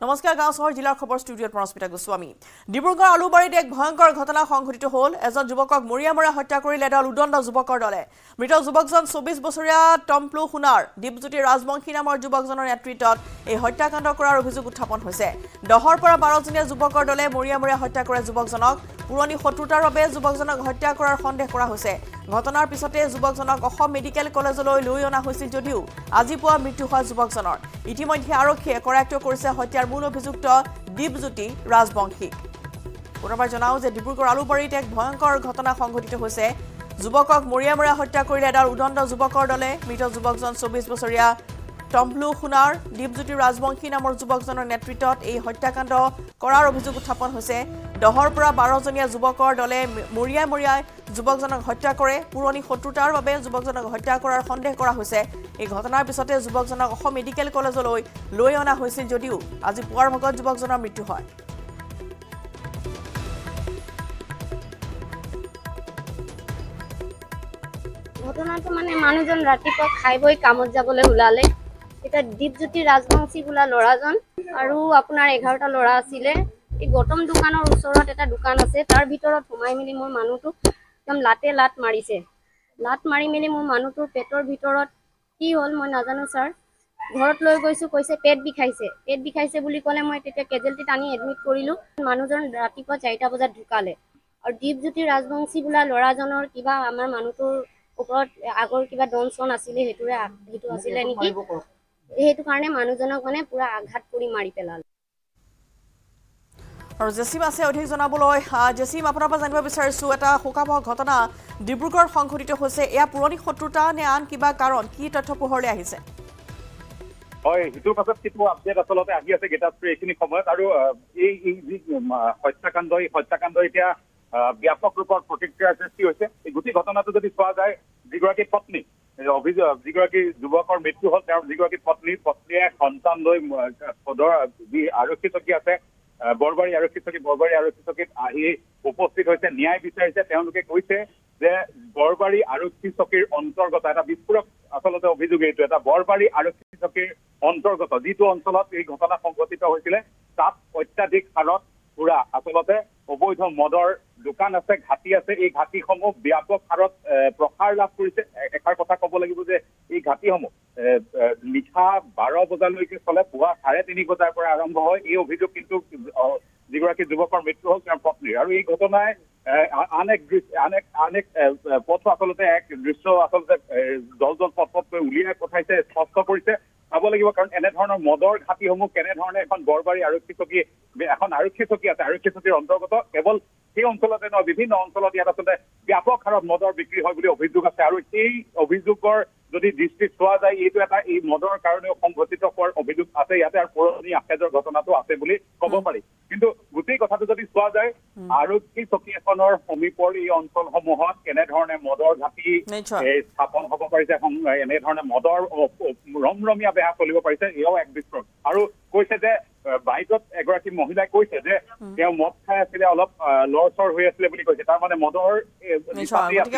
নমস্কাৰ গাঁও চহৰ জিলাৰ খবৰ ষ্টুডিঅ'ত মৰস্মিতা গোস্বামী ডিব্ৰুগড় আলুবাৰীত এক ভয়ংকৰ ঘটনা সংঘটিত হ'ল এজন যুৱকক মৰিয়ামৰা হত্যা কৰিলে এডাল উদণ্ড যুৱকৰ দলে মৃত যুৱকজন 24 বছৰীয়া টম্প্লু সোণাৰ দীপজ্যোতি ৰাজবংশী নামৰ যুৱকজনৰ নেতৃত্বত এই হত্যাকাণ্ড কৰাৰ অভিযোগ উত্থাপন হৈছে 10ৰ পৰা 12জনীয়া যুৱকৰ দলে মৰিয়ামৰা হত্যা কৰে যুৱকজনক পুৰণি শত্ৰুতাৰ বাবে যুৱকজনক হত্যা কৰাৰ সন্দেহ কৰা হৈছে ঘটনাৰ পিছতে যুৱকজনক অসম মেডিকেল কলেজলৈ লৈ অনা হৈছিল যদিও আজি পুৱা মৃত্যু হয় যুৱকজনৰ ইতিমধ্যে আৰক্ষীয়ে কৰায়ত্ব কৰিছে হত্যাৰ মূল অভিযুক্ত দীপজ্যোতি ৰাজবংশী পুনৰবাৰ জনাও যে ডিব্ৰুগড় আলুবাৰীত এক ভয়ংকৰ ঘটনা সংঘটিত হৈছে যুৱকক মৰিয়ামৰা হত্যা কৰিলে এডাল উদণ্ড যুৱকৰ দলে মৃত যুৱকজন 24 বছৰীয়া টম্প্লু সোণাৰ দীপজ্যোতি ৰাজবংশী নামৰ যুৱকজনৰ নেতৃত্বত এই হত্যাকাণ্ড কৰাৰ অভিযোগ উত্থাপন হৈছে 10ৰ পৰা 12জনীয়া যুৱকৰ দলে মৰিয়াই যুৱকজনক হত্যা কৰে পুৰণি শত্ৰুতাৰ বাবে যুৱকজনক হত্যা কৰাৰ সন্দেহ কৰা হৈছে এই ঘটনাৰ পিছতে যুৱকজনক অসম মেডিকেল কলেজলৈ লৈ অনা হৈছিল যদিও আজি পুৱাৰ ভাগত যুৱকজনৰ মৃত্যু হয় ঘটনাটো মানে মানুহজন ৰাতিপুৱা খাই বৈ কামত যাবলৈ ওলালে এটা দীপজ্যোতি ৰাজবংশী বোলা ল'ৰাজন আৰু আপোনাৰ 11টা ল'ৰা আছিলে এই গৌতম দোকানৰ ওচৰত এটা দোকান আছে তাৰ ভিতৰত সোমাই মিলি মোৰ মানুহটো একদম লাট মাৰিছে লাট মাৰি মিলি মোৰ মানুহটোৰ পেটৰ ভিতৰত কি হ'ল মই নাজানো ছাৰ ঘৰত লৈ গৈছো কৈছে পেট বিষাইছে বুলি ক'লে মই তেতিয়া কেজুৱেলটিত আনি এডমিট কৰিলো মানুহজন ৰাতিপুৱা 4টা বজাত ঢুকালে আৰু দীপজ্যোতি ৰাজবংশী বোলা ল'ৰাজনৰ কিবা আমাৰ মানুহটোৰ ওপৰত আগৰ কিবা ডনচন আছিলে সেইটো আছিলে নেকি সেইটো কাৰণে মানুহজনক মানে পুৰা আঘাত কৰি মাৰি পেলালে আৰু জেচিম আছে অধিক জনাবলৈ জেচিম আপোনাৰ পৰা জানিব বিচাৰিছো এটা শোকাবহ ঘটনা ডিব্ৰুগড় সংঘটিত হৈছে এয়া পুৰণি শত্ৰুতা নে আন কিবা কাৰণ কি তথ্য পোহৰলৈ আহিছে হয় হিটোৰ পাছত কিছু আপডেট আচলতে আহি আছে গেটাশ্ৰী এইখিনি সময়ত আৰু এই হত্যাকাণ্ড এতিয়া ব্যাপক ৰূপত প্ৰতিক্ৰিয়াৰ সৃষ্টি হৈছে এই গোটেই ঘটনাটো যদি চোৱা যায় যিগৰাকী পত্নী যিগৰাকী যুৱকৰ মৃত্যু হ'ল তেওঁৰ যিগৰাকী পত্নীয়ে সন্তান লৈ সদৰ যি আৰক্ষী চকী আছে বৰবাৰী আৰক্ষী চকীত আহি উপস্থিত হৈছে ন্যায় বিচাৰিছে তেওঁলোকে কৈছে যে বৰবাৰী আৰক্ষী চকীৰ অন্তৰ্গত এটা বিস্ফোৰক আচলতে অভিযোগ এইটো এটা বৰবাৰী আৰক্ষী চকীৰ অন্তৰ্গত যিটো অঞ্চলত এই ঘটনা সংঘটিত হৈছিলে তাত অত্যাধিক হাৰত পুৰা আচলতে অবৈধ মদৰ দোকান আছে ঘাটি আছে এই ঘাটিসমূহ ব্যাপক হাৰত প্ৰসাৰ লাভ কৰিছে এষাৰ কথা ক'ব লাগিব যে এই ঘাটিসমূহ নিশা 12 বজালৈকে চলে পুৱা 3:30 বজাৰ পৰা আৰম্ভ হয় এই অভিযোগ কিন্তু যিগৰাকী যুৱকৰ মৃত্যু হ'ল তেওঁৰ পত্নীৰ আৰু এই ঘটনাই আন এক পথ আচলতে এক দৃশ্য আচলতে দলজন পথকৈ উলিয়াই পঠাইছে স্পষ্ট কৰিছে চাব লাগিব কাৰণ এনেধৰণৰ মদৰ ঘাটিসমূহ কেনেধৰণে এখন বৰবাৰী আৰক্ষী চকী আছে আৰক্ষী চকীৰ অন্তৰ্গত কেৱল সেই অঞ্চলতে নহয় বিভিন্ন অঞ্চলত ইয়াত আচলতে ব্যাপক হাৰত মদৰ বিক্ৰী হয় বুলি অভিযোগ আছে আৰু এই অভিযোগৰ যদি দৃষ্টিত চোৱা যায় এইটো এটা এই মদৰ কাৰণেও সংঘটিত হোৱাৰ অভিযোগ আছে ইয়াতে আৰু পুৰণি আখেজৰ ঘটনাটো আছে বুলি ক'ব পাৰি কিন্তু গোটেই কথাটো যদি চোৱা যায় আৰক্ষী চকী এখনৰ সমীপৰ এই অঞ্চলসমূহত কেনেধৰণে মদৰ ঘাটি স্থাপন হ'ব পাৰিছে এনেধৰণে মদৰ ৰমৰমীয়া বেহা চলিব পাৰিছে এয়াও এক বিস্ফোৰণ আৰু কৈছে যে বাইকত এগৰাকী মহিলাই কৈছে যে তেওঁ মদ খাই আছিলে অলপ লৰচৰ হৈ আছিলে বুলি কৈছে তাৰ মানে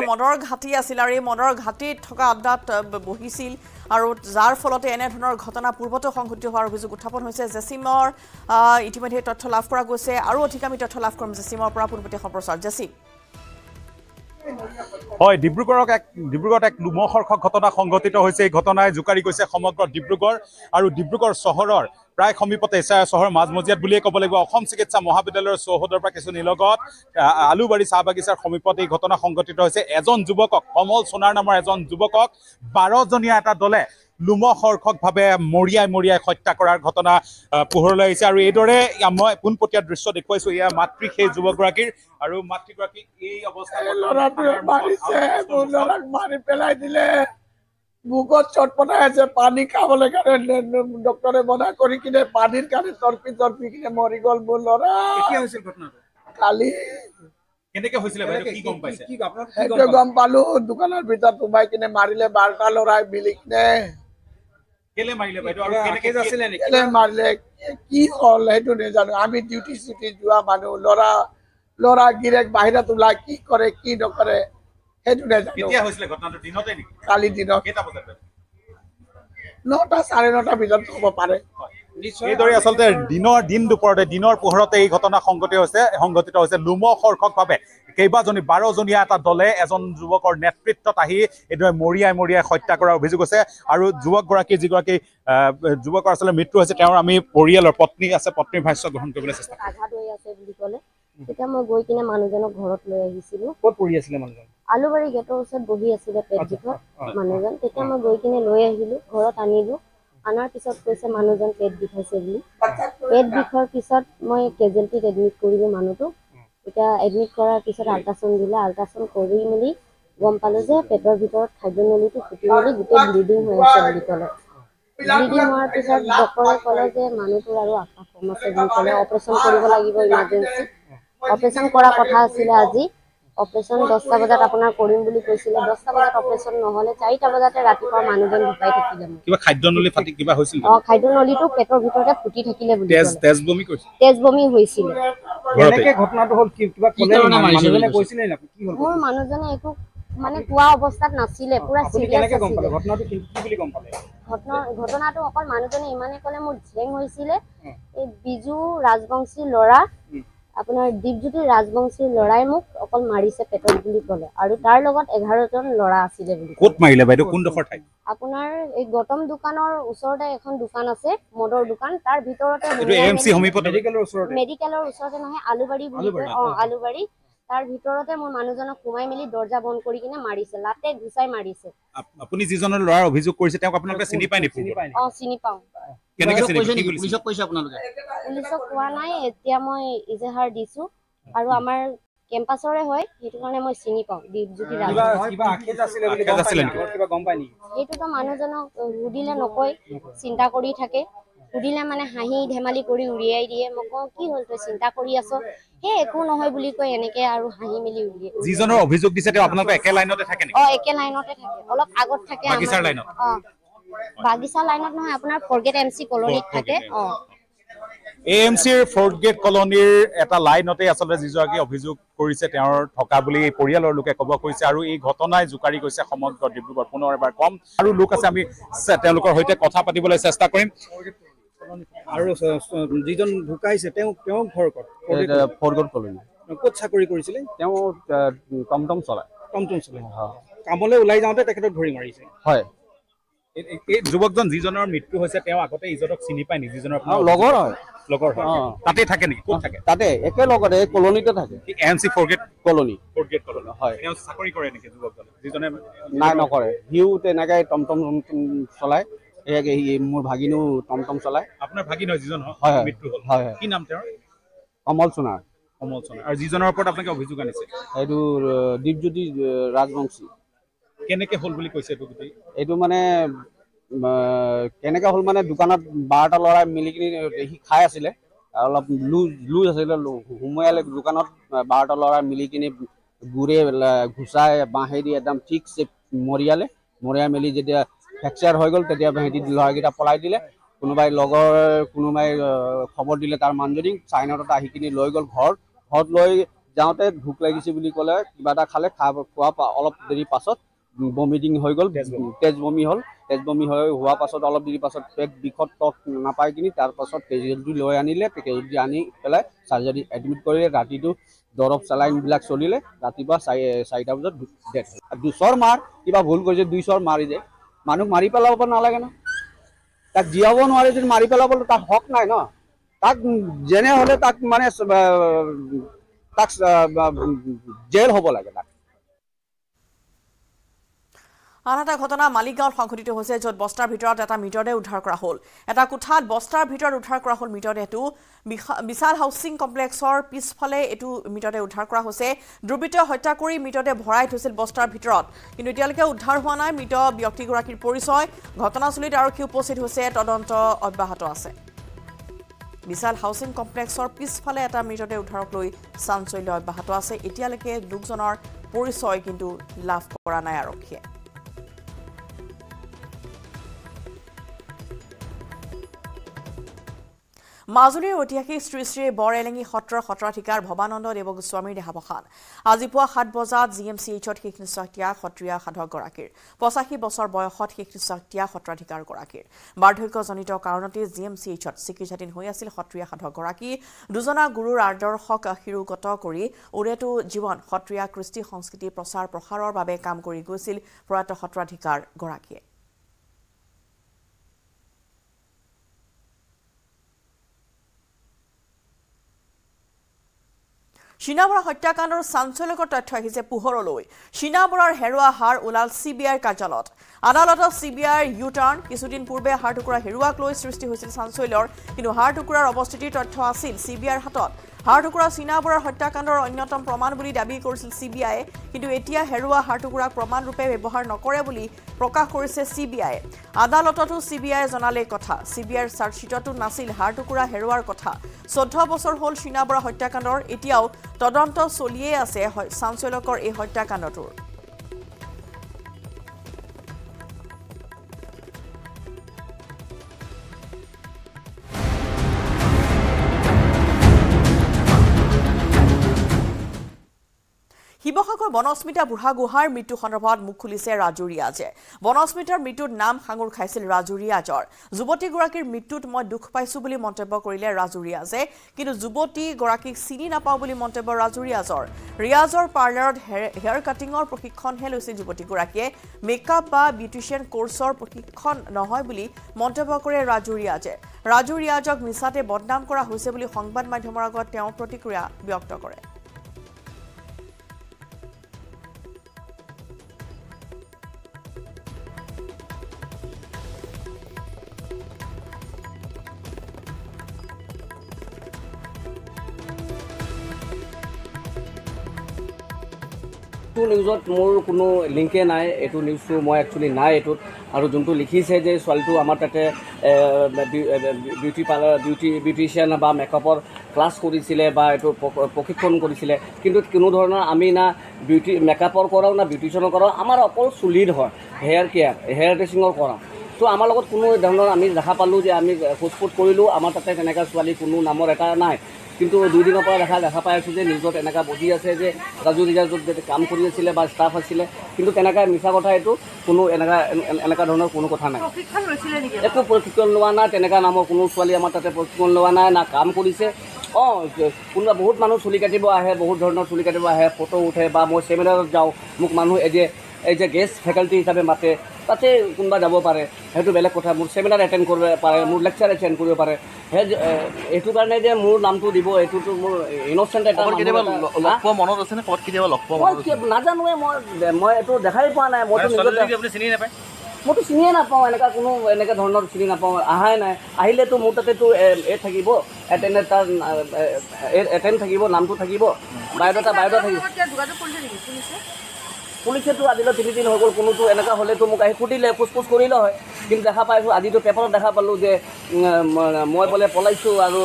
মদৰ ঘাটি আছিল আৰু এই মদৰ ঘাটিত থকা আড্ডাত বহিছিল আৰু যাৰ ফলতে এনেধৰণৰ ঘটনা পূৰ্বতে সংঘটিত হোৱাৰ অভিযোগ উত্থাপন হৈছে জেচিমৰ ইতিমধ্যে তথ্য লাভ কৰা গৈছে আৰু অধিক আমি তথ্য লাভ কৰিম জেচিমৰ পৰা পূৰ্বতে সম্প্ৰচাৰ জেচিম হয় ডিব্ৰুগড়ত এক লোমহৰ্ষক ঘটনা সংঘটিত হৈছে এই ঘটনাই জোকাৰি গৈছে সমগ্ৰ ডিব্ৰুগড় আৰু ডিব্ৰুগড় চহৰৰ প্ৰায় সমীপতে চহৰৰ মাজমজিয়াত বুলিয়ে ক'ব লাগিব অসম চিকিৎসা মহাবিদ্যালয়ৰ চৌহদৰ পৰা কিছু নিলগত আলুবাৰী চাহ বাগিচাৰ সমীপত এই ঘটনা সংঘটিত হৈছে এজন যুৱকক কমল সোণাৰ নামৰ এজন যুৱকক 12জনীয়া এটা দলে লোমহৰ্ষকভাৱে মৰিয়াই হত্যা কৰাৰ ঘটনা পোহৰলৈ আহিছে আৰু এইদৰে মই পোনপটীয়া দৃশ্য দেখুৱাইছো এয়া মাতৃ সেই যুৱকগৰাকীৰ আৰু মাতৃগৰাকীক এই অৱস্থাত মাৰি পেলাই দিলে বুকত চটপটাই আছে পানী খাবলৈ কাৰণে ডক্টৰে মনা কৰি কিনে পানীৰ কাৰণে তৰপি কিনে মৰি গ'ল মোৰ ল'ৰা কালি কেনেকে হৈছিলে কি গম পাইছে সেইটো গম পালো দোকানৰ ভিতৰত সোমাই কিনে মাৰিলে 12টা ল'ৰাই মিলি কিনে কেলে মাৰিলে বাইদেউ আৰু কেনেকে আছিলে নেকি কেলে মাৰিলে কি হ'ল সেইটো নাজানো আমি ডিউটি যোৱা মানুহ ল'ৰা গিৰেক বাহিৰত ওলাই কি কৰে কি নকৰে সেইটো নাজানো কেতিয়া হৈছিলে ঘটনাটো দিনতে নেকি কালি দিনত কেইটা বজাত 9টা 9:30 ভিতৰত হ'ব পাৰে এইদৰে আচলতে দিন দুপৰতে দিনৰ পোহৰতে এই ঘটনা সংঘটিত হৈছে লোমহৰ্ষকভাৱে কেইবাজনী 12জনীয়া এটা দলে এজন যুৱকৰ নেতৃত্বত আহি এইদৰে মৰিয়াই হত্যা কৰাৰ অভিযোগ আছে আৰু যুৱকগৰাকী যিগৰাকী যুৱকৰ আচলতে মৃত্যু হৈছে তেওঁৰ আমি পৰিয়ালৰ পত্নী আছে পত্নীৰ ভাষ্য গ্ৰহণ কৰিবলৈ চেষ্টা আঘাত হৈ আছে বুলি ক'লে তেতিয়া মই গৈ কিনে মানুহজনক ঘৰত লৈ আহিছিলো ক'ত পঢ়ি আছিলে মানুহজন আলুবাৰী গেটৰ ওচৰত বহি আছিলে পেট বিষত মানুহজন তেতিয়া মই গৈ কিনে লৈ আহিলো ঘৰত আনিলো আনাৰ পিছত কৈছে মানুহজন পেট বিষাইছে বুলি পেট বিষৰ পিছত মই কেজুৱেলটিত এডমিট কৰিলো মানুহটো এতিয়া এডমিট কৰাৰ পিছত আল্ট্ৰাচাউণ্ড দিলে আল্ট্ৰাচাউণ্ড কৰি মেলি গম পালো যে পেটৰ ভিতৰত খাদ্যনলীটো ফুটি মেলি গোটেই ব্লিডিং হৈ আছে বুলি ক'লে ব্লিডিং হোৱাৰ পিছত ডক্টৰে ক'লে যে মানুহটোৰ আৰু আশা কম আছে বুলি ক'লে অপাৰেশ্যন কৰিব লাগিব ইমাৰ্জেঞ্চি অপাৰেশ্যন কৰা কথা আছিলে আজি অপাৰেশ্যন 10টা বজাত আপোনাৰ কৰিম বুলি কৈছিলে 10টা বজাত অপাৰেশ্যন নহ'লে 4টা বজাতে ৰাতিপুৱা মানুহজন ঢুকাই থাকিলে কিবা খাদ্যনলী ফাটি কিবা হৈছিল খাদ্যনলীটো পেটৰ ভিতৰতে ফুটি থাকিলে বুলি তেজ বমি কৰিছিল তেজ বমি হৈছিলে কেনেকৈ ঘটনাটো হ'ল কিবা ক'লে মানুহজনে কৈছিলে না কি হ'ল মোৰ মানুহজনে একো মানে কোৱা অৱস্থাত নাছিলে পুৰা কেনেকৈ গম পালে চিৰিয়াছ ঘটনাটো কি বুলি গম পালে ঘটনাটো অকল মানুহজনে ইমানে ক'লে মোৰ ঝেং হৈছিলে এই বিজু ৰাজবংশী ল'ৰা আপোনাৰ দীপজ্যোতি ৰাজবংশীৰ ল'ৰাই মোক অকল মাৰিছে পেটত বুলি ক'লে আৰু তাৰ লগত 11জন ল'ৰা আছিলে বুলি ক'ত মাৰিলে বাইদেউ কোনডোখৰ ঠাইত আপোনাৰ এই গৌতম দোকানৰ ওচৰতে এখন দোকান আছে মদৰ দোকান তাৰ ভিতৰতে এএমচি সমীপত মেডিকেলৰ ওচৰতে নহয় আলুবাৰী বুলি কয় আলুবাৰী তাৰ ভিতৰতে মোৰ মানুহজনক সোমাই মেলি দৰ্জা বন্ধ কৰি কিনে মাৰিছে লাতে ঘুচাই মাৰিছে আপুনি যিজনৰ ল'ৰাৰ অভিযোগ কৰিছে তেওঁক আপোনালোকে চিনি পায় নেকি চিনি পাওঁ কেনেকৈ চিনি পায় পুলিচক কৈছে আপোনালোকে পুলিচক কোৱা নাই এতিয়া মই ইজহাৰ দিছো আৰু আমাৰ কেম্পাছৰে হয় সেইটো কাৰণে মই চিনি পাওঁ দীপজ্যোতি ৰাজ কিবা আখেজ আছিলে বুলি গম পাইছিলে নেকি কিবা গম পায় নেকি সেইটোতো মানুহজনক সুধিলে নকয় চিন্তা কৰি থাকে সুধিলে মানে হাঁহি ধেমালি কৰি উৰিয়াই দিয়ে মই কওঁ কি হ'ল তই চিন্তা কৰি আছ সেই একো নহয় বুলি কৈ এনেকে আৰু হাঁহি মেলি উলিয়াই যিজনৰ অভিযোগ দিছে তেওঁ আপোনালোকৰ একে লাইনতে থাকে নেকি একে লাইনতে থাকে অলপ আগত থাকে বাগিচাৰ লাইনত বাগিচা লাইনত নহয় আপোনাৰ ফৰগেট এমচি কলনীত থাকে এএমচিৰ ফৰ্থ গেট কলনীৰ এটা লাইনতে আচলতে যিগৰাকী অভিযোগ কৰিছে তেওঁৰ থকা বুলি পৰিয়ালৰ লোকে ক'ব কৈছে আৰু এই ঘটনাই জোকাৰি গৈছে সমগ্ৰ ডিব্ৰুগড় পুনৰ এবাৰ কম আৰু লোক আছে আমি তেওঁলোকৰ সৈতে কথা পাতিবলৈ চেষ্টা কৰিম আৰু যিজন ঢুকাইছে তেওঁ ঘৰ ক'ত ফৰ্থ গেট কলনী ক'ত চাকৰি কৰিছিলে তেওঁ টমটম চলায় কামলৈ ওলাই যাওঁতে তেখেতক ধৰি মাৰিছে হয় এই যুৱকজন যিজনৰ মৃত্যু হৈছে তেওঁ আগতে ইজনক চিনি পায় নেকি যিজনৰ লগৰ হয় তাতে থাকে নেকি ক'ত থাকে তাতে একেলগতে এই কলনীতে থাকে এএমচি ফৰ্থ গেট কলনী হয় তেওঁ চাকৰি কৰে নেকি যুৱকজন যিজনে নাই নকৰে সিও তেনেকৈ টমটম চলায় মোৰ ভাগিনেও টমটম চলায় আপোনাৰ ভাগিন হয় যিজন মৃত্যু হ'ল কি নাম তেওঁৰ কমল সোণাৰ আৰু যিজনৰ ওপৰত আপোনালোকে অভিযোগ আনিছে এইটো দীপজ্যোতি ৰাজবংশী কেনেকে হ'ল বুলি কৈছে এইটো মানে কেনেকে হ'ল মানে দোকানত 12টা ল'ৰাই মিলি কিনি সি খাই আছিলে অলপ লুজ আছিলে সোমোৱালে দোকানত 12টা ল'ৰাই মিলি কিনি গুৰে ঘুচাই বাঁহেদি একদম ঠিকছে মৰিয়াই মেলি যেতিয়া ফ্ৰেকচাৰ হৈ গ'ল তেতিয়া সিহঁতি ল'ৰাকেইটা পলাই দিলে কোনোবাই খবৰ দিলে তাৰ মানুহজনীক চাইনাত আহি কিনি লৈ গ'ল ঘৰত লৈ যাওঁতে ভোক লাগিছে বুলি ক'লে কিবা এটা খালে খোৱা অলপ দেৰি পাছত বমিটিং হৈ গ'ল তেজ বমি হোৱাৰ পাছত অলপ দেৰি পাছত পেট বিষত তত নাপাই কিনি তাৰ পাছত কেজুৱেলটি লৈ আনিলে কেজুৱেলটি আনি পেলাই চাৰ্জাৰী এডমিট কৰিলে ৰাতিটো দৰৱ চেলাইনবিলাক চলিলে ৰাতিপুৱা 4টা বজাত ডেথ হ'ল 2 মাৰ কিবা ভুল কৰিছে 2 মাৰি যে মানুহ মাৰি পেলাব নালাগে ন তাক জীয়াব নোৱাৰে যদি মাৰি পেলাবলৈ তাক হক নাই ন তাক যেনে হ'লে তাক মানে তাক জেল হ'ব লাগে তাক আন এটা ঘটনা মালিকগাঁৱত সংঘটিত হৈছে য'ত বস্তাৰ ভিতৰত এটা মৃতদেহ উদ্ধাৰ কৰা হ'ল এটা কোঠাত বস্তাৰ ভিতৰত উদ্ধাৰ কৰা হ'ল মৃতদেহটো বিশাল হাউচিং কমপ্লেক্সৰ পিছফালে এইটো মৃতদেহ উদ্ধাৰ কৰা হৈছে দুৰ্বৃত্তই হত্যা কৰি মৃতদেহ ভৰাই থৈছিল বস্তাৰ ভিতৰত কিন্তু এতিয়ালৈকে উদ্ধাৰ হোৱা নাই মৃত ব্যক্তিগৰাকীৰ পৰিচয় ঘটনাস্থলীত আৰক্ষী উপস্থিত হৈছে তদন্ত অব্যাহত আছে বিশাল হাউচিং কমপ্লেক্সৰ পিছফালে এটা মৃতদেহ উদ্ধাৰক লৈ চাঞ্চল্য অব্যাহত আছে এতিয়ালৈকে লোকজনৰ পৰিচয় কিন্তু লাভ কৰা নাই আৰক্ষীয়ে মাজুলীৰ ঐতিহাসিক শ্ৰী শ্ৰী বৰএলেঙি সত্ৰৰ সত্ৰাধিকাৰ ভৱানন্দ দেৱগোস্বামীৰ দেহাৱসান আজি পুৱা 7 বজাত GMCHত শেষ নিশ্বাস ত্যাগ সত্ৰীয়া সাধকগৰাকীৰ 85 বছৰ বয়সত শেষ নিশ্বাস ত্যাগ সত্ৰাধিকাৰগৰাকীৰ বাৰ্ধক্যজনিত কাৰণতে GMCHত চিকিৎসাধীন হৈ আছিল সত্ৰীয়া সাধকগৰাকী দুজনা গুৰুৰ আদৰ্শক শিৰোগত কৰি উৰেটো জীৱন সত্ৰীয়া কৃষ্টি সংস্কৃতি প্ৰচাৰ প্ৰসাৰৰ বাবে কাম কৰি গৈছিল প্ৰয়াত সত্ৰাধিকাৰগৰাকীয়ে शीना बरार हत्याकाণ্ডৰ চাঞ্চল্যকৰ তথ্য আহিছে পোহৰলৈ शीना बरार হেৰুৱা হাৰ ওলাল CBI কাৰ্যালয়ত আদালতত CBI ইউ-টাৰ্ণ কিছুদিন পূৰ্বে হাৰ টুকুৰা হেৰুৱাক লৈ সৃষ্টি হৈছিল চাঞ্চল্যৰ কিন্তু হাৰ টুকুৰাৰ অৱস্থিতিৰ তথ্য আছিল CBIৰ হাতত হাৰ টুকুৰা शीना बरार হত্যাকাণ্ডৰ অন্যতম প্ৰমাণ বুলি দাবী কৰিছিল CBI কিন্তু এতিয়া হেৰুৱা হাৰ টুকুৰাক প্ৰমাণ ৰূপে ব্যৱহাৰ নকৰে বুলি প্ৰকাশ কৰিছে CBI আদালততো CBI জনালে কথা CBIৰ চাৰ্জশিটতো নাছিল হাৰ টুকুৰা হেৰুৱাৰ কথা 14 বছৰ হ'ল शीना बरार হত্যাকাণ্ডৰ এতিয়াও তদন্ত চলিয়ে আছে চাঞ্চল্যকৰ এই হত্যাকাণ্ডটোৰ শিৱসাগৰ বনস্মিতা বুঢ়াগোহাঁইৰ মৃত্যু সন্দৰ্ভত মুখ খুলিছে ৰাজু ৰিয়াজে বনস্মিতাৰ মৃত্যুত নাম সাঙুৰ খাইছিল ৰাজু ৰিয়াজৰ যুৱতীগৰাকীৰ মৃত্যুত মই দুখ পাইছো বুলি মন্তব্য কৰিলে ৰাজু ৰিয়াজে কিন্তু যুৱতীগৰাকীক চিনি নাপাওঁ বুলি মন্তব্য ৰাজু ৰিয়াজৰ পাৰ্লাৰত হেয়াৰ কাটিঙৰ প্ৰশিক্ষণহে লৈছিল যুৱতীগৰাকীয়ে মেকআপ বা বিউটিচিয়ান কোৰ্চৰ প্ৰশিক্ষণ নহয় বুলি মন্তব্য কৰে ৰাজু ৰিয়াজক মিছাতে বদনাম কৰা হৈছে বুলি সংবাদ মাধ্যমৰ আগত তেওঁ প্ৰতিক্ৰিয়া ব্যক্ত কৰে নিউজত মোৰ কোনো লিংকে নাই এইটো নিউজটো মই একচুৱেলি নাই এইটোত আৰু যোনটো লিখিছে যে ছোৱালীটো আমাৰ তাতে বিউটি পাৰ্লাৰ বিউটিচিয়ান বা মেকআপৰ ক্লাছ কৰিছিলে বা এইটো প্ৰশিক্ষণ কৰিছিলে কিন্তু কোনো ধৰণৰ আমি না বিউটি মেকআপৰ কৰাওঁ না বিউটিচিয়ানৰ কৰাওঁ আমাৰ অকল চুলিৰ হয় হেয়াৰ কেয়াৰ হেয়াৰ ড্ৰেছিঙৰ কৰাওঁ তো আমাৰ লগত কোনো ধৰণৰ আমি দেখা পালোঁ যে আমি সোধপোছ কৰিলোঁ আমাৰ তাতে তেনেকুৱা ছোৱালী কোনো নামৰ এটা নাই কিন্তু 2 দিনৰ পৰা দেখা পাই আছোঁ যে নিউজত এনেকুৱা বহি আছে যে ৰাজু ৰিয়াজত যে কাম কৰি আছিলে বা ষ্টাফ আছিলে কিন্তু তেনেকুৱা মিছা কথা এইটো কোনো এনেকুৱা ধৰণৰ কোনো কথা নাই একো প্ৰশিক্ষণ লোৱা নাই তেনেকুৱা নামৰ কোনো ছোৱালী আমাৰ তাতে প্ৰশিক্ষণ লোৱা নাই না কাম কৰিছে কোনোবা বহুত মানুহ চুলি কাটিব আহে বহুত ধৰণৰ চুলি কাটিব আহে ফটো উঠে বা মই ছেমিনাৰত যাওঁ মোক মানুহ এই যে গেষ্ট ফেকাল্টি হিচাপে মাতে তাতে কোনোবা যাব পাৰে সেইটো বেলেগ কথা মোৰ ছেমিনাৰ এটেণ্ড কৰিব পাৰে মোৰ লেকচাৰ এটেণ্ড কৰিব পাৰে এইটো কাৰণে যে মোৰ নামটো দিব এইটোতো মোৰ ইন'চেণ্ট এটা মনত আছে নে ক'ত কেতিয়াবা লগ পোৱা নাজানোৱে মই এইটো দেখাই পোৱা নাই মইতো চিনিয়ে নাপাওঁ এনেকুৱা ধৰণৰ চিনি নাপাওঁ অহাই নাই আহিলেতো মোৰ তাতেতো থাকিব এটেণ্ড থাকিব নামটো থাকিব বায়'ডাটা থাকিব পুলিচেতো আজিলৈ 3 দিন হৈ গ'ল কোনোতো এনেকুৱা হ'লেতো মোক আহি সুধিলে পুছপুছ কৰিলে হয় কিন্তু দেখা পাইছোঁ আজিতো পেপাৰত দেখা পালোঁ যে মই বোলে পলাইছোঁ আৰু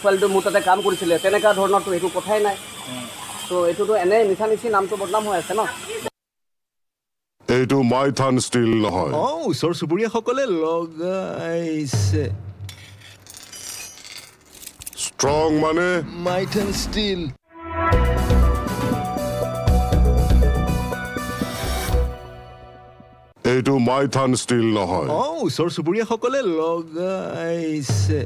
ছোৱালীটো মোৰ তাতে কাম কৰিছিলে তেনেকুৱা ধৰণৰতো সেইটো কথাই নাই তো এইটোতো এনেই মিছামিছি নামটো বদনাম হৈ আছে ন এইটো মাইথান ষ্টিল নহয় ওচৰ চুবুৰীয়াসকলে লগাইছে ষ্ট্ৰং মানে মাইথান ষ্টিল এইটো মাইথান ষ্টিল নহয় ওচৰ চুবুৰীয়াসকলে লগাইছে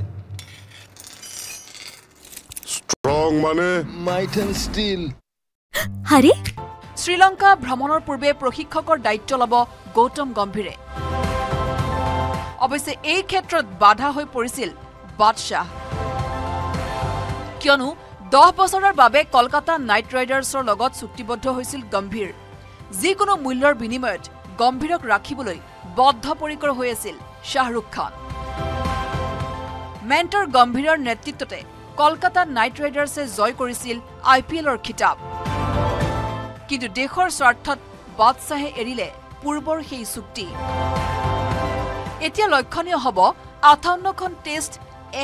ষ্ট্ৰং মানে মাইথান ষ্টিল হাৰে শ্ৰীলংকা ভ্ৰমণৰ পূৰ্বে প্ৰশিক্ষকৰ দায়িত্ব ল'ব গৌতম গম্ভীৰে অৱশ্যে এই ক্ষেত্ৰত বাধা হৈ পৰিছিল বাদশাহ কিয়নো 10 বছৰৰ বাবে কলকাতা নাইট ৰাইডাৰ্ছৰ লগত চুক্তিবদ্ধ হৈছিল গম্ভীৰ যিকোনো মূল্যৰ বিনিময়ত গম্ভীৰক ৰাখিবলৈ বদ্ধপৰিকৰ হৈ আছিল শাহৰুখ খান মেণ্টৰ গম্ভীৰৰ নেতৃত্বতে কলকাতা নাইট ৰাইডাৰ্ছে জয় কৰিছিল IPLৰ খিতাপ কিন্তু দেশৰ স্বাৰ্থত বাদশাহে এৰিলে পূৰ্বৰ সেই চুক্তি এতিয়া লক্ষণীয় হ'ব 58খন টেষ্ট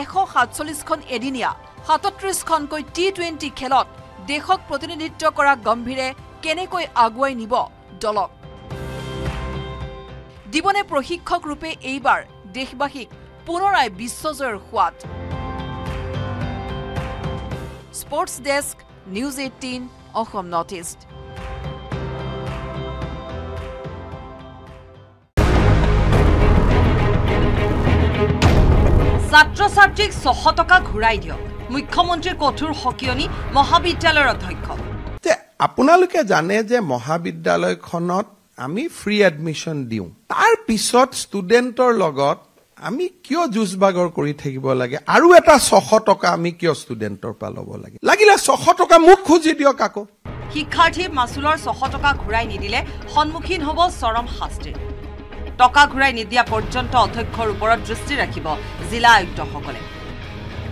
147খন এদিনীয়া 37খনকৈ T20 খেলত দেশক প্ৰতিনিধিত্ব কৰা গম্ভীৰে কেনেকৈ আগুৱাই নিব দলক দিবনে প্ৰশিক্ষক ৰূপে এইবাৰ দেশবাসীক পুনৰাই বিশ্বজয়ৰ সোৱাদ sports desk, news 18, Assam north east. ছাত্ৰ-ছাত্ৰীক 600 টকা ঘূৰাই দিয়ক, মুখ্যমন্ত্ৰীৰ কঠোৰ সকিয়নি মহাবিদ্যালয়ৰ অধ্যক্ষ। আপোনালোকে জানে যে মহাবিদ্যালয়খনত আমি ফ্ৰী এডমিশ্যন দিওঁ, তাৰ পিছত ষ্টুডেণ্টৰ লগত আমি কিয় যুঁজবাগৰ কৰি থাকিব লাগে? আৰু এটা 600 টকা আমি কিয় ষ্টুডেণ্টৰ পৰা ল'ব লাগে? লাগিলে 600 টকা মোক খুজি দিয়ক আকৌ। শিক্ষাৰ্থীৰ মাচুলৰ 600 টকা ঘূৰাই নিদিলে সন্মুখীন হ'ব চৰম শাস্তিৰ। টকা ঘূৰাই নিদিয়া পৰ্যন্ত অধ্যক্ষৰ ওপৰত দৃষ্টি ৰাখিব জিলা আয়ুক্তসকলে।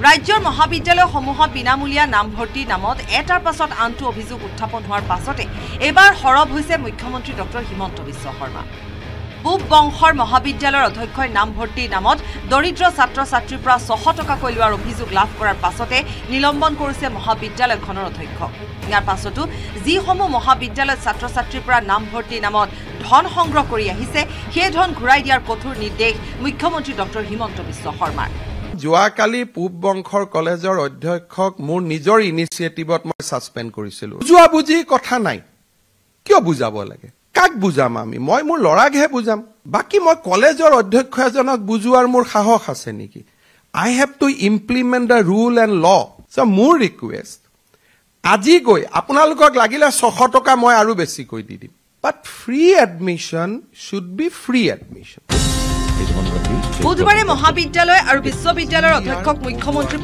ৰাজ্যৰ মহাবিদ্যালয়সমূহত বিনামূলীয়া নামভৰ্তি নামত এটাৰ পাছত আনটো অভিযোগ উত্থাপন হোৱাৰ পাছতে এইবাৰ সৰব হৈছে মুখ্যমন্ত্ৰী ডক্টৰ হিমন্ত বিশ্ব শৰ্মা। পূব বংশৰ মহাবিদ্যালয়ৰ অধ্যক্ষই নামভৰ্তিৰ নামত দৰিদ্ৰ ছাত্ৰ ছাত্ৰীৰ পৰা 600 টকাকৈ লোৱাৰ অভিযোগ লাভ কৰাৰ পাছতে নিলম্বন কৰিছে মহাবিদ্যালয়খনৰ অধ্যক্ষ। ইয়াৰ পাছতো যিসমূহ মহাবিদ্যালয়ত ছাত্ৰ ছাত্ৰীৰ পৰা নামভৰ্তিৰ নামত ধন সংগ্ৰহ কৰি আহিছে সেই ধন ঘূৰাই দিয়াৰ কঠোৰ নিৰ্দেশ মুখ্যমন্ত্ৰী ডক্টৰ হিমন্ত বিশ্ব শৰ্মাৰ। যোৱাকালি পূব বংশৰ কলেজৰ অধ্যক্ষক মোৰ নিজৰ ইনিচিয়েটিভত মই ছাছপেণ্ড কৰিছিলো। বুজোৱা বুজি কথা নাই, কিয় বুজাব লাগে? কাক বুজাম আমি? মই মোৰ ল'ৰাকহে বুজাম। বাকী মই কলেজৰ অধ্যক্ষ এজনক বুজোৱাৰ মোৰ সাহস আছে নেকি? I have to implement the rule and law. চ' মোৰ ৰিকুৱেষ্ট, আজি গৈ আপোনালোকক লাগিলে 600 টকা মই আৰু বেছিকৈ দি দিম, but free admission should be free admission. বুধবাৰে মহাবিদ্যালয় আৰু বিশ্ববিদ্যালয়ৰ অধ্যক্ষক মুখ্যমন্ত্ৰী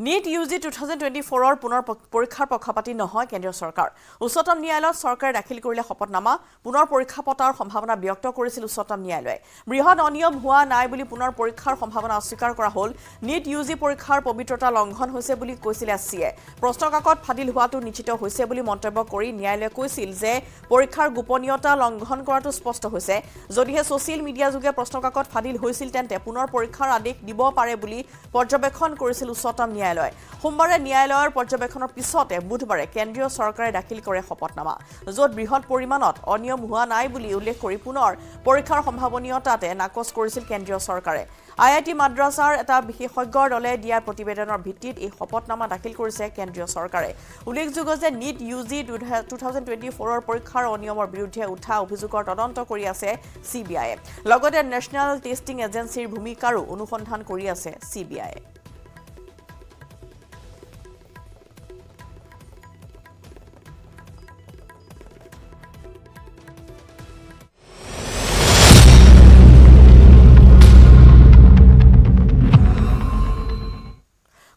NEET UG 2024 পুনৰ পৰীক্ষাৰ পক্ষপাতী নহয় কেন্দ্ৰীয় চৰকাৰ। উচ্চতম ন্যায়ালয়ত চৰকাৰে দাখিল কৰিলে শপতনামা, পুনৰ পৰীক্ষা পতাৰ সম্ভাৱনা ব্যক্ত কৰিছিল উচ্চতম ন্যায়ালয়ে। বৃহৎ অনিয়ম হোৱা নাই বুলি পুনৰ পৰীক্ষাৰ সম্ভাৱনা অস্বীকাৰ কৰা হ'ল। NEET UG পৰীক্ষাৰ পবিত্ৰতা লংঘন হৈছে বুলি কৈছিল SCA। প্ৰশ্নকাকত ফাদিল হোৱাটো নিশ্চিত হৈছে বুলি মন্তব্য কৰি ন্যায়ালয়ে কৈছিল যে পৰীক্ষাৰ গোপনীয়তা লংঘন কৰাটো স্পষ্ট হৈছে। যদিহে ছ'চিয়েল মিডিয়া যোগে প্ৰশ্নকাকত ফাদিল হৈছিল তেন্তে পুনৰ পৰীক্ষাৰ আদেশ দিব পাৰে বুলি পৰ্যবেক্ষণ কৰিছিল উচ্চতম ন্যায়ালয়। সোমবাৰে ন্যায়ালয়ৰ পৰ্যবেক্ষণৰ পিছতে বুধবাৰে কেন্দ্ৰীয় চৰকাৰে দাখিল কৰে শপতনামা, য'ত বৃহৎ পৰিমাণত অনিয়ম হোৱা নাই বুলি উল্লেখ কৰি পুনৰ পৰীক্ষাৰ সম্ভাৱনীয়তাতে নাকচ কৰিছিল কেন্দ্ৰীয় চৰকাৰে। IIT মাদ্ৰাছাৰ এটা বিশেষজ্ঞৰ দলে দিয়া প্ৰতিবেদনৰ ভিত্তিত এই শপতনামা দাখিল কৰিছে কেন্দ্ৰীয় চৰকাৰে। উল্লেখযোগ্য যে NEET UG 2024 পৰীক্ষাৰ অনিয়মৰ বিৰুদ্ধে উঠা অভিযোগৰ তদন্ত কৰি আছে CBI। লগতে নেশ্যনেল টেষ্টিং এজেন্সিৰ ভূমিকাৰো অনুসন্ধান কৰি আছে CBI।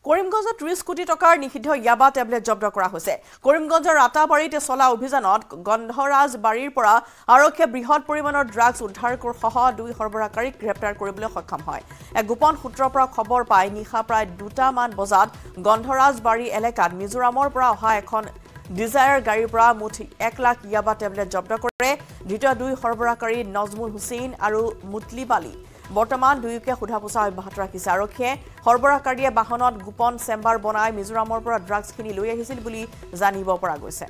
কৰিমগঞ্জত 30 কোটি টকাৰ নিষিদ্ধ ইয়াবা টেবলেট জব্দ কৰা হৈছে। কৰিমগঞ্জৰ ৰাতাবাৰীতে চলা অভিযানত গন্ধৰাজ বাৰীৰ পৰা আৰক্ষীয়ে বৃহৎ পৰিমাণৰ ড্ৰাগছ উদ্ধাৰ সহ 2 সৰবৰাহকাৰীক গ্ৰেপ্তাৰ কৰিবলৈ সক্ষম হয়। এক গোপন সূত্ৰৰ পৰা খবৰ পাই নিশা প্ৰায় 2টামান বজাত গন্ধৰাজ বাৰী এলেকাত মিজোৰামৰ পৰা অহা এখন ডিজায়াৰ গাড়ীৰ পৰা মুঠ 1 লাখ ইয়াবা টেবলেট জব্দ কৰে। দ্বিতীয় 2 সৰবৰাহকাৰী নজমুল হুছেইন আৰু মুতলিব আলী। বৰ্তমান দুয়োকে সোধা পোছা অব্যাহত ৰাখিছে। আৰক্ষীয়ে সৰবৰাহকাৰীয়ে বাহনত গোপন চেম্বাৰ বনাই মিজোৰামৰ পৰা ড্ৰাগছখিনি লৈ আহিছিল বুলি জানিব পৰা গৈছে।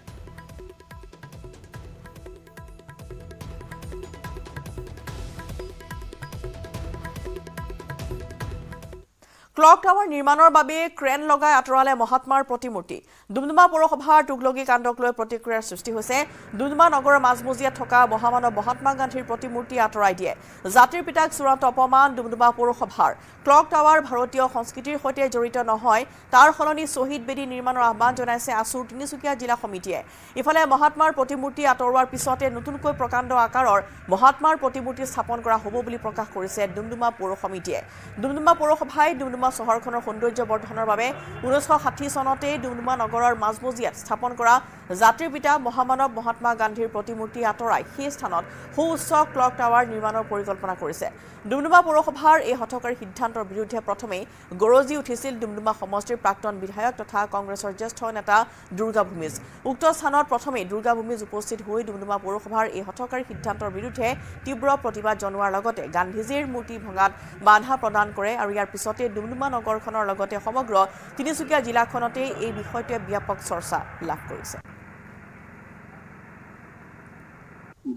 ক্লক টাৱাৰ নিৰ্মাণৰ বাবে ক্ৰেন লগাই আঁতৰালে মহাত্মাৰ প্ৰতিমূৰ্তি। ডুমডুমা পৌৰসভাৰ তুগলগী কাণ্ডক লৈ প্ৰতিক্ৰিয়াৰ সৃষ্টি হৈছে। ডুমডুমা নগৰৰ মাজমজিয়াত থকা মহামানৱ মহাত্মা গান্ধীৰ প্ৰতিমূৰ্তি আঁতৰাই দিয়ে। জাতিৰ পিতাক চূড়ান্ত অপমান। ডুমডুমা পৌৰসভাৰ ক্লক টাৱাৰ ভাৰতীয় সংস্কৃতিৰ সৈতে জড়িত নহয়, তাৰ সলনি শ্বহীদ বেদী নিৰ্মাণৰ আহ্বান জনাইছে আছুৰ তিনিচুকীয়া জিলা সমিতিয়ে। ইফালে মহাত্মাৰ প্ৰতিমূৰ্তি আঁতৰোৱাৰ পিছতে নতুনকৈ প্ৰকাণ্ড আকাৰৰ মহাত্মাৰ প্ৰতিমূৰ্তি স্থাপন কৰা হ'ব বুলি প্ৰকাশ কৰিছে ডুমডুমা পৌৰ সমিতিয়ে। ডুমডুমা পৌৰসভাই ডুমডুমা চহৰখনৰ সৌন্দৰ্য বৰ্ধনৰ বাবে 1960 চনতে ডুমডুমা নগৰৰ মাজমজিয়াত স্থাপন কৰা জাতিৰ পিতা মহামানৱ মহাত্মা গান্ধীৰ প্ৰতিমূৰ্তি আঁতৰাই সেই স্থানত সুউচ্চ ক্লক টাৱাৰ নিৰ্মাণৰ পৰিকল্পনা কৰিছে। ডুমডুমা পৌৰসভাৰ এই হঠকাৰী সিদ্ধান্তৰ বিৰুদ্ধে প্ৰথমে গৰজি উঠিছিল ডুমডুমা সমষ্টিৰ প্ৰাক্তন বিধায়ক তথা কংগ্ৰেছৰ জ্যেষ্ঠ নেতা দুৰ্গা ভূমিজ। উক্ত স্থানত প্ৰথমে দুৰ্গা ভূমিজ উপস্থিত হৈ ডুমডুমা পৌৰসভাৰ এই হঠকাৰী সিদ্ধান্তৰ বিৰুদ্ধে তীব্ৰ প্ৰতিবাদ জনোৱাৰ লগতে গান্ধীজীৰ মূৰ্তি ভঙাত বাধা প্ৰদান কৰে আৰু ইয়াৰ পিছতে ডুমডুমা নগৰখনৰ লগতে সমগ্ৰ তিনিচুকীয়া জিলাখনতে এই বিষয়টোৱে ব্যাপক চৰ্চা লাভ কৰিছে।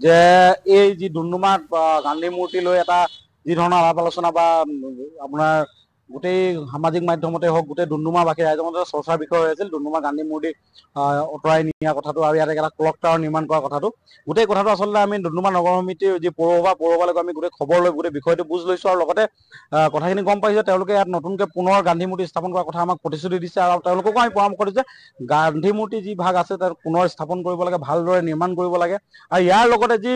যে এই যি ডুমডুমা গান্ধী মূৰ্তি লৈ এটা যি ধৰণৰ আলাপ আলোচনা বা আপোনাৰ গোটেই সামাজিক মাধ্যমতে হওক গোটেই ডুমডুমাবাসী ৰাইজৰ মাজত চৰ্চাৰ বিষয় হৈ আছিল ডুমডুমা গান্ধী মূৰ্তি আঁতৰাই নিয়া কথাটো আৰু ইয়াত এটা ক্লক টাৱাৰ নিৰ্মাণ কৰা কথাটো গোটেই কথাটো আচলতে আমি ডুমডুমা নগৰ সমিতিৰ যি পৌৰসভালৈ আমি গোটেই খবৰ লৈ গোটেই বিষয়টো বুজ লৈছোঁ আৰু লগতে কথাখিনি গম পাইছোঁ তেওঁলোকে ইয়াত নতুনকৈ পুনৰ গান্ধী মূৰ্তি স্থাপন কৰাৰ কথা আমাক প্ৰতিশ্ৰুতি দিছে আৰু তেওঁলোককো আমি পৰামৰ্শ দিছোঁ যে গান্ধী মূৰ্তি যি ভাগ আছে তাত পুনৰ স্থাপন কৰিব লাগে ভালদৰে নিৰ্মাণ কৰিব লাগে আৰু ইয়াৰ লগতে যি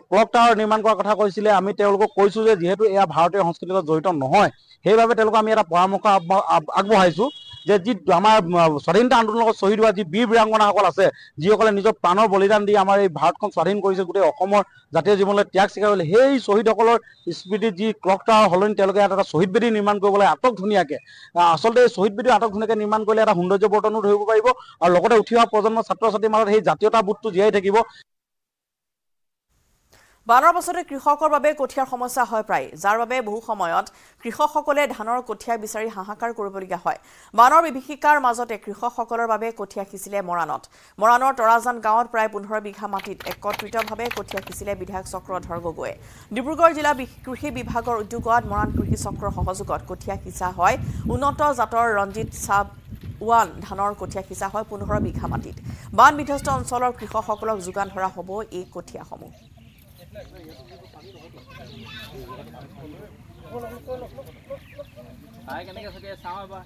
ক্লক টাৱাৰ নিৰ্মাণ কৰাৰ কথা কৈছিলে আমি তেওঁলোকক কৈছোঁ যে যিহেতু এয়া ভাৰতীয় সংস্কৃতিৰ লগত জড়িত নহয় সেইবাবে তেওঁলোকক আমি এটা পৰামৰ্শ আগবঢ়াইছোঁ যে যি আমাৰ স্বাধীনতা আন্দোলনৰ লগত শ্বহীদ হোৱা যি বীৰ বীৰাংগনাসকল আছে যিসকলে নিজৰ প্ৰাণৰ বলিদান দি আমাৰ এই ভাৰতখন স্বাধীন কৰিছে গোটেই অসমৰ জাতীয় জীৱনলৈ ত্যাগ স্বীকাৰ কৰিলে সেই শ্বহীদসকলৰ স্মৃতিত যি ক্লক টাৱাৰ সলনি তেওঁলোকে ইয়াত এটা শ্বহীদ বেদী নিৰ্মাণ কৰিব লাগে আটক ধুনীয়াকৈ আচলতে এই শ্বহীদ বেদী আটক ধুনীয়াকৈ নিৰ্মাণ কৰিলে এটা সৌন্দৰ্য বৰ্ধনো ধৰিব পাৰিব আৰু লগতে উঠি অহা প্ৰজন্মৰ ছাত্ৰ ছাত্ৰীৰ মাজত সেই জাতীয়তাবোধটো জীয়াই থাকিব বানৰ পাছতে কৃষকৰ বাবে কঠিয়াৰ সমস্যা হয় প্ৰায় যাৰ বাবে বহু সময়ত কৃষকসকলে ধানৰ কঠিয়া বিচাৰি হাহাকাৰ কৰিবলগীয়া হয় বানৰ বিভীষিকাৰ মাজতে কৃষকসকলৰ বাবে কঠিয়া সিঁচিলে মৰাণৰ তৰাজান গাঁৱত প্ৰায় 15 বিঘা মাটিত একত্ৰিতভাৱে কঠিয়া সিঁচিলে বিধায়ক চক্ৰধৰ গগৈয়ে ডিব্ৰুগড় জিলা কৃষি বিভাগৰ উদ্যোগত মৰাণ কৃষি চক্ৰৰ সহযোগত কঠিয়া সিঁচা হয় উন্নত জাতৰ ৰঞ্জিত চাব ওৱান ধানৰ কঠিয়া সিঁচা হয় 15 বিঘা মাটিত বান বিধ্বস্ত অঞ্চলৰ কৃষকসকলক যোগান ধৰা হ'ব এই কঠিয়াসমূহ কেনেকৈ চাওঁ এবাৰ